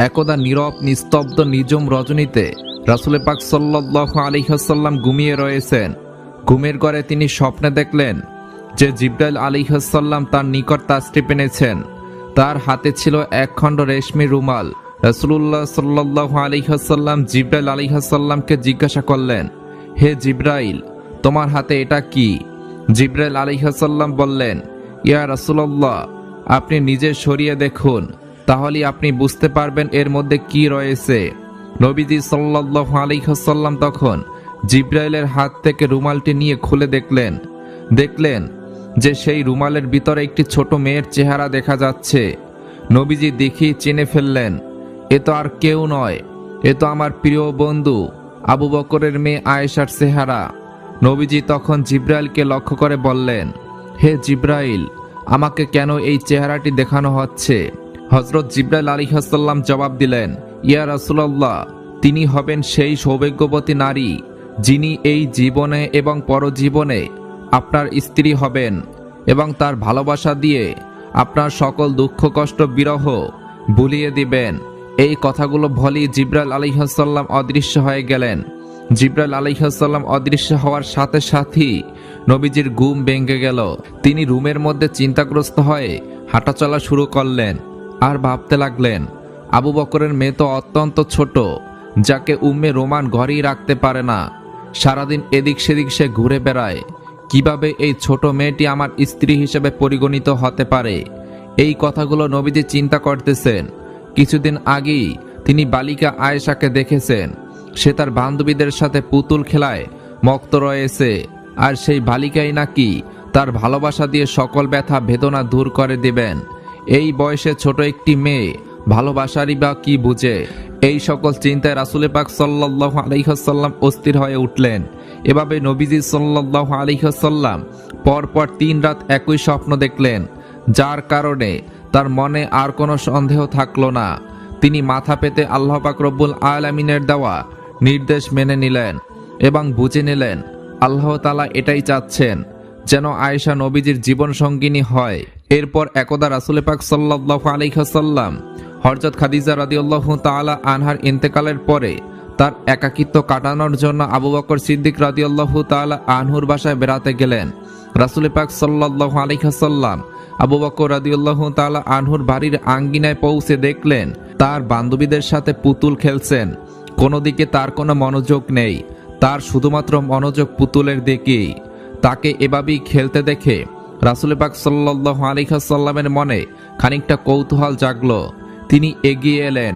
একদা নীরব নিস্তব্ধ নিঝুম রজনীতে রাসূল পাক সাল্লাল্লাহু আলাইহি ওয়াসাল্লাম ঘুমিয়ে রয়েছেন। ঘুমের ঘরে তিনি স্বপ্নে দেখলেন যে জিবরাইল আলাইহিস সালাম তার নিকট তাশরিফ এনেছেন। তার হাতে ছিল একখণ্ড রেশমি রুমাল। রাসূলুল্লাহ সাল্লাল্লাহু আলাইহি ওয়াসাল্লাম জিবরাইল আলাইহিস সালামকে জিজ্ঞাসা করলেন, হে জিবরাইল, তোমার হাতে এটা কি? জিবরাইল আলাইহিস সালাম বললেন, ইয়া রাসূলুল্লাহ, আপনি নিজে সরিয়ে দেখুন, তাহলে আপনি বুঝতে পারবেন এর মধ্যে কি রয়েছে। নবীজি সাল্লাল্লাহু আলাইহি ওয়াসাল্লাম তখন জিবরাইলের হাত থেকে রুমালটি নিয়ে খুলে দেখলেন যে সেই রুমালের ভিতরে একটি ছোট মেয়ের চেহারা দেখা যাচ্ছে। নবীজি দেখেই চিনে ফেললেন, এ তো আর কেউ নয়, এ তো আমার প্রিয় বন্ধু আবু বকরের মেয়ে আয়েশার চেহারা। নবীজি তখন জিবরাইলকে লক্ষ্য করে বললেন, হে জিবরাইল, আমাকে কেন এই চেহারাটি দেখানো হচ্ছে? হযরত জিবরাইল আলাইহিস সালাম জবাব দিলেন, ইয়া রাসূলুল্লাহ, তিনি হবেন সেই সৌভাগ্যবতী নারী যিনি এই জীবনে এবং পরজীবনে আপনার স্ত্রী হবেন এবং তার ভালোবাসা দিয়ে আপনার সকল দুঃখ কষ্ট বিরহ ভুলিয়ে দিবেন। এই কথাগুলো বলেই জিবরাইল আলাইহিস সালাম অদৃশ্য হয়ে গেলেন। জিবরাইল আলাইহিস সালাম অদৃশ্য হওয়ার সাথে সাথেই নবীজির ঘুম ভেঙে গেল। তিনি রুমের মধ্যে চিন্তাগ্রস্ত হয়ে হাঁটাচলা শুরু করলেন আর ভাবতে লাগলেন, আবু বকরের মেয়ে তো অত্যন্ত ছোট, যাকে উম্মে রোমান ঘরেই রাখতে পারে না, সারাদিন এদিক সেদিক সে ঘুরে বেড়ায়। কিভাবে এই ছোট মেয়েটি আমার স্ত্রী হিসেবে পরিগণিত হতে পারে? এই কথাগুলো নবীজি চিন্তা করতেছেন। কিছুদিন আগেই তিনি বালিকা আয়েশাকে দেখেছেন। সে তার বান্ধবীদের সাথে পুতুল খেলায় মত্ত রয়েছে, আর সেই বালিকাই নাকি তার ভালোবাসা দিয়ে সকল ব্যথা বেদনা দূর করে দিবেন। এই বয়সে ছোট একটি মেয়ে ভালোবাসারই বা কি বুঝে? এই সকল চিন্তায় রাসূল পাক সাল্লাল্লাহু আলাইহি ওয়াসাল্লাম অস্থির হয়ে উঠলেন। এভাবে নবীজি সাল্লাল্লাহু আলাইহি ওয়াসাল্লাম পরপর 3 রাত একই স্বপ্ন দেখলেন, যার কারণে তার মনে আর কোনো সন্দেহ থাকলো না। তিনি মাথা পেতে আল্লাহ পাক রব্বুল আলামিনের দেওয়া নির্দেশ মেনে নিলেন এবং বুঝে নিলেন আল্লাহ তাআলা এটাই চাচ্ছেন, যেন আয়েশা নবীজির জীবন সঙ্গিনী হয়। এরপর একদা রাসূল পাক সাল্লাল্লাহু আলাইহি ওয়াসাল্লাম হযরত খাদিজা রাদিয়াল্লাহু তাআলা আনহার ইন্তেকালের পরে তার একাকিত্ব কাটানোর জন্য আবু বকর সিদ্দিক রাদিয়াল্লাহু তাআলা আনহুর বাসায় বেড়াতে গেলেন। রাসূল পাক সাল্লাল্লাহু আলাইহি ওয়াসাল্লাম আবু বকর রাদিয়াল্লাহু তাআলা আনহুর বাড়ির আঙ্গিনায় পৌঁছে দেখলেন তার বান্ধবীদের সাথে পুতুল খেলছেন। কোনো দিকে তার কোনো মনোযোগ নেই, তার শুধুমাত্র মনোযোগ পুতুলের দিকেই। তাকে এভাবেই খেলতে দেখে রাসূল পাক সাল্লাল্লাহু আলাইহি ওয়াসাল্লামের মনে খানিকটা কৌতূহল জাগলো। তিনি এগিয়ে এলেন